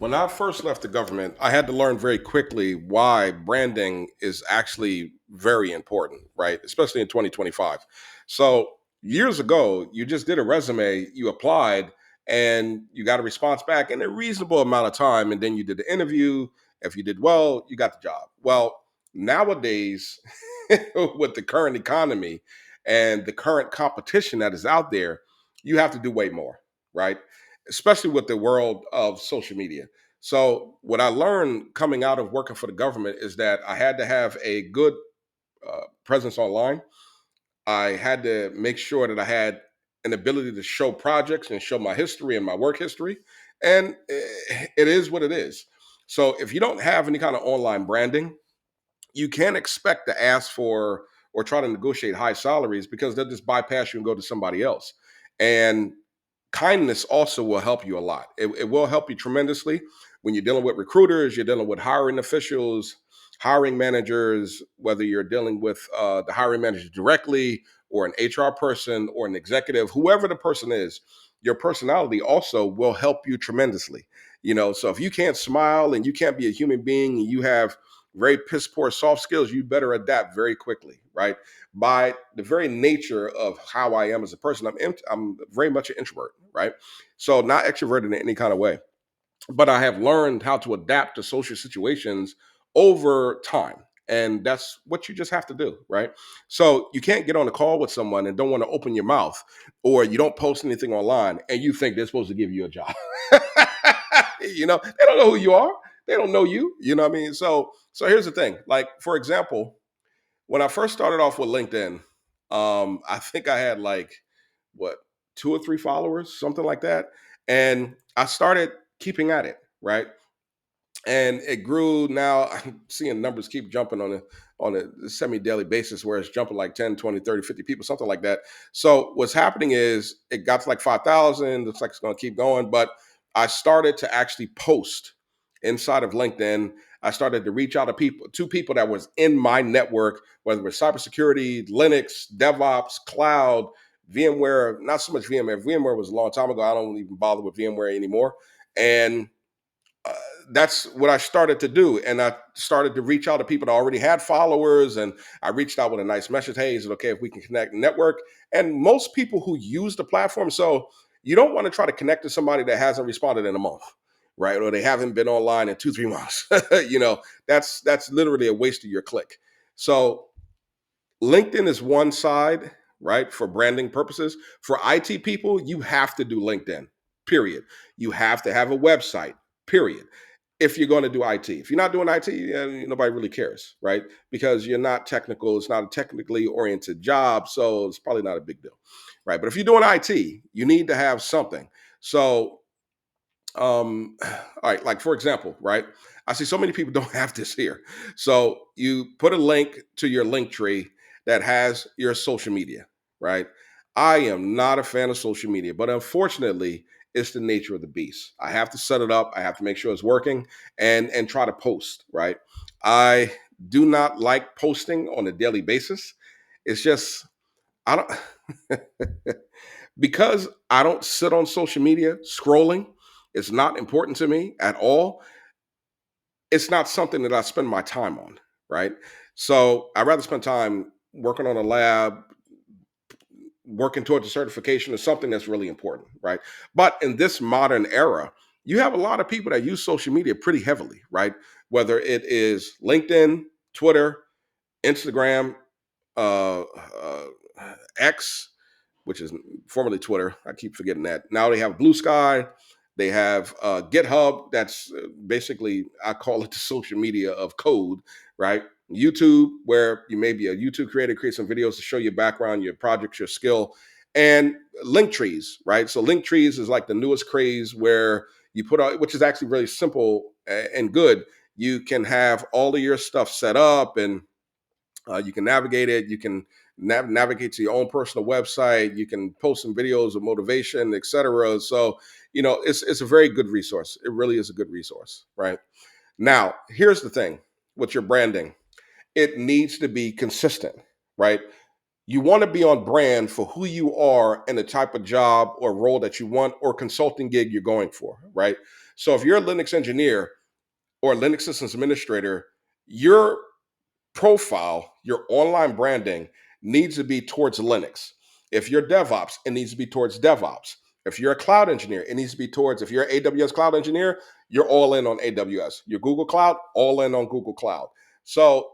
When I first left the government, I had to learn very quickly why branding is actually very important, right? Especially in 2025. So, years ago, you just did a resume, you applied, and you got a response back in a reasonable amount of time. And then you did the interview. If you did well, you got the job. Well, nowadays, with the current economy and the current competition that is out there, you have to do way more, right? Especially with the world of social media. So, what I learned coming out of working for the government is that I had to have a good presence online. I had to make sure that I had an ability to show projects and show my history and my work history. And it is what it is. So, if you don't have any kind of online branding, you can't expect to ask for or try to negotiate high salaries because they'll just bypass you and go to somebody else. And kindness also will help you a lot. It will help you tremendously when you're dealing with recruiters, you're dealing with hiring officials, hiring managers, whether you're dealing with the hiring manager directly or an HR person or an executive, whoever the person is, your personality also will help you tremendously. So if you can't smile and you can't be a human being and you have very piss poor soft skills, you better adapt very quickly, right? By the very nature of how I am as a person, I'm very much an introvert, right? So not extroverted in any kind of way, but I have learned how to adapt to social situations over time. And that's what you just have to do, right? So you can't get on a call with someone and don't want to open your mouth, or you don't post anything online and you think they're supposed to give you a job. They don't know who you are. They don't know you. You know what I mean? So here's the thing. Like, for example, when I first started off with LinkedIn, I think I had like what 2 or 3 followers, something like that, and I started keeping at it, right? And it grew. Now I'm seeing numbers keep jumping on a semi-daily basis where it's jumping like 10, 20, 30, 50 people, something like that. So what's happening is it got to like 5,000. Looks like it's going to keep going, but I started to actually post inside of LinkedIn. I started to reach out to people that was in my network, whether it was cybersecurity, Linux, DevOps, cloud, VMware. Not so much VMware. VMware was a long time ago. I don't even bother with VMware anymore. And uh, that's what I started to do. And I started to reach out to people that already had followers. And I reached out with a nice message. Hey, is it okay if we can connect and network? And most people who use the platform, so you don't want to try to connect to somebody that hasn't responded in a month, right? Or they haven't been online in 2, 3 months. That's literally a waste of your click. So LinkedIn is one side, right, for branding purposes. For IT people, you have to do LinkedIn, period. You have to have a website, period. If you're going to do IT, if you're not doing IT, nobody really cares, right? Because you're not technical. It's not a technically oriented job, so it's probably not a big deal, right? But if you're doing IT, you need to have something. So all right, like for example, right, I see so many people don't have this here. So you put a link to your link tree that has your social media, right? I am not a fan of social media, but unfortunately it's the nature of the beast. I have to set it up, I have to make sure it's working, and try to post, right? I do not like posting on a daily basis. It's just I don't because I don't sit on social media scrolling. It's not important to me at all. It's not something that I spend my time on, right? So I'd rather spend time working on a lab, working towards a certification or something that's really important, right? But in this modern era, you have a lot of people that use social media pretty heavily, right? Whether it is LinkedIn, Twitter, Instagram, uh, uh, X, which is formerly Twitter. I keep forgetting that. Now they have Blue Sky. They have GitHub. That's basically, I call it the social media of code, right? YouTube, where you may be a YouTube creator, create some videos to show your background, your projects, your skill, and link trees, right? So link trees is like the newest craze where you put out, which is actually really simple and good. You can have all of your stuff set up and you can navigate it. You can navigate to your own personal website. You can post some videos of motivation, etc. So it's a very good resource. It really is a good resource, right? Now, here's the thing with your branding: it needs to be consistent, right? you want to be on brand for who you are and the type of job or role that you want or consulting gig you're going for, right? So if you're a Linux engineer or a Linux systems administrator, your profile, your online branding needs to be towards Linux. If you're DevOps, it needs to be towards DevOps. If you're a cloud engineer, it needs to be towards, if you're an AWS cloud engineer, you're all in on AWS. Your Google Cloud, all in on Google Cloud. So,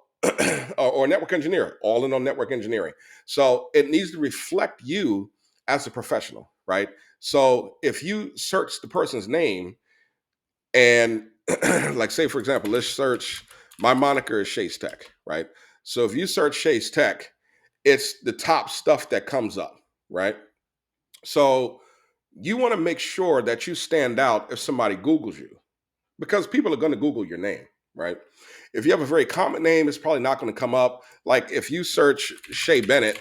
or network engineer, all in on network engineering. So it needs to reflect you as a professional, right? So if you search the person's name and like say for example, let's search my moniker is Chase Tech, right? So if you search Chase Tech, it's the top stuff that comes up, right? So you want to make sure that you stand out if somebody Googles you because people are going to Google your name, right? If you have a very common name, it's probably not going to come up. Like if you search Shay Bennett,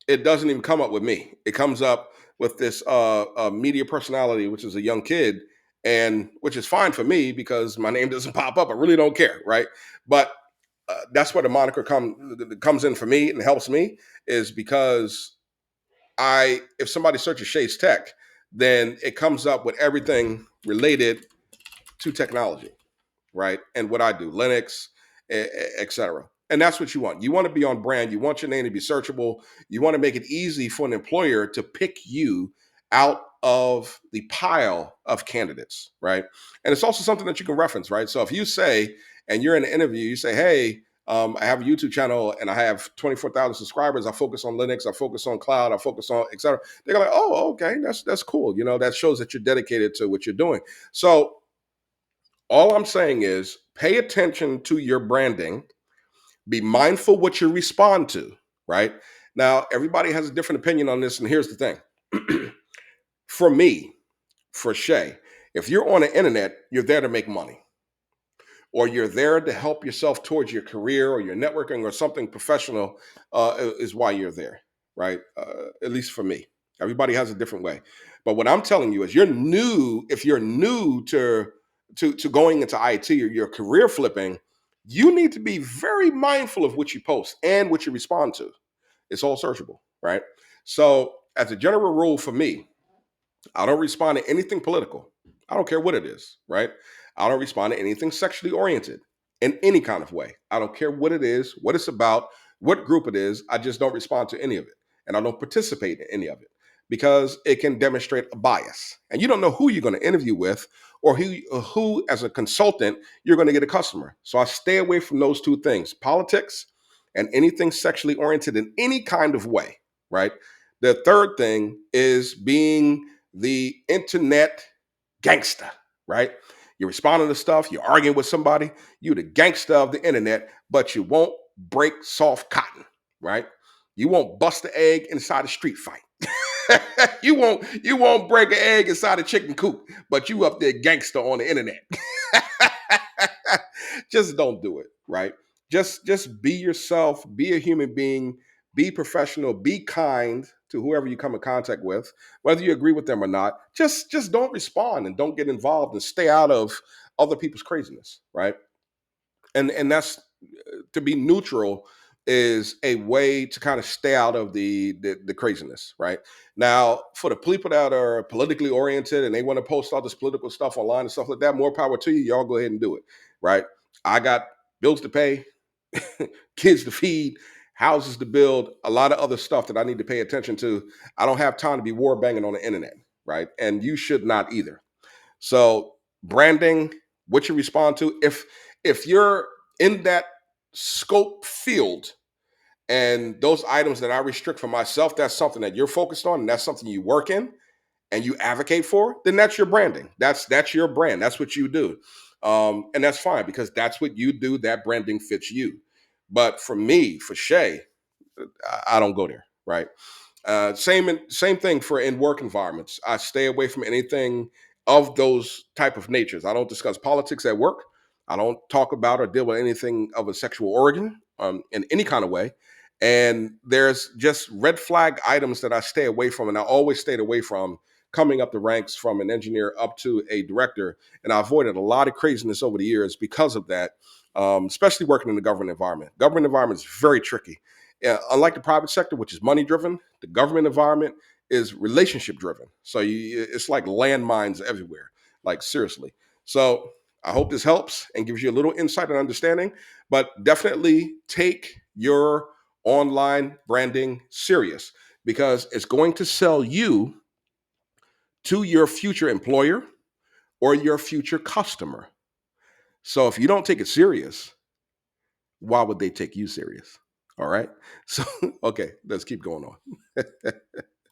it doesn't even come up with me. It comes up with this media personality, which is a young kid, and which is fine for me because my name doesn't pop up. I really don't care, right? But that's where the moniker comes in for me and helps me is because if somebody searches Shades Tech, then it comes up with everything related to technology, right? And what I do, Linux, etc. And that's what you want. You want to be on brand. You want your name to be searchable. You want to make it easy for an employer to pick you out of the pile of candidates, right? And it's also something that you can reference, right? So if you say, and you're in an interview, you say, hey, I have a YouTube channel and I have 24,000 subscribers. I focus on Linux. I focus on cloud. I focus on et cetera. They're like, oh, okay, that's cool. You know, that shows that you're dedicated to what you're doing. So all I'm saying is pay attention to your branding, be mindful what you respond to, right? Now, everybody has a different opinion on this, and here's the thing. For me, for Shay, if you're on the internet, you're there to make money, or you're there to help yourself towards your career or your networking or something professional, is why you're there, right? At least for me. Everybody has a different way. But what I'm telling you is if you're new to going into IT or your career flipping, you need to be very mindful of what you post and what you respond to. It's all searchable, right? So, as a general rule for me, I don't respond to anything political. I don't care what it is, right? I don't respond to anything sexually oriented in any kind of way. I don't care what it is, what it's about, what group it is. I just don't respond to any of it. And I don't participate in any of it because it can demonstrate a bias. And you don't know who you're going to interview with or who as a consultant, you're going to get a customer. So I stay away from those two things, politics and anything sexually oriented in any kind of way, right? The third thing is being the internet gangster, right? You're responding to stuff, you're arguing with somebody, you're the gangster of the internet, but you won't break soft cotton, right? You won't bust the egg inside a street fight. you won't break an egg inside a chicken coop, but you up there gangster on the internet. Just don't do it, right? Just be yourself, be a human being, be professional, be kind to whoever you come in contact with, whether you agree with them or not. Just don't respond and don't get involved and stay out of other people's craziness, right? And that's to be neutral is a way to kind of stay out of the craziness, right? Now, for the people that are politically oriented and they want to post all this political stuff online and stuff like that, more power to you. Y'all go ahead and do it, right? I got bills to pay, kids to feed, houses to build, a lot of other stuff that I need to pay attention to. I don't have time to be war banging on the internet, right? And you should not either. So branding, what you respond to, if you're in that scope field and those items that I restrict for myself, that's something that you're focused on and that's something you work in and you advocate for, then that's your branding. That's your brand. That's what you do. And that's fine because that's what you do. That branding fits you. But for me, for Shay, I don't go there, right? Same thing for in work environments. I stay away from anything of those type of natures. I don't discuss politics at work. I don't talk about or deal with anything of a sexual origin in any kind of way. And there's just red flag items that I stay away from, and I always stayed away from coming up the ranks from an engineer up to a director. And I avoided a lot of craziness over the years because of that, especially working in the government environment. Government environment is very tricky. Unlike the private sector, which is money driven, the government environment is relationship driven. So it's like landmines everywhere. Like seriously. So I hope this helps and gives you a little insight and understanding. But definitely take your online branding serious because it's going to sell you to your future employer or your future customer. So if you don't take it serious, why would they take you serious? All right. So, okay, let's keep going on.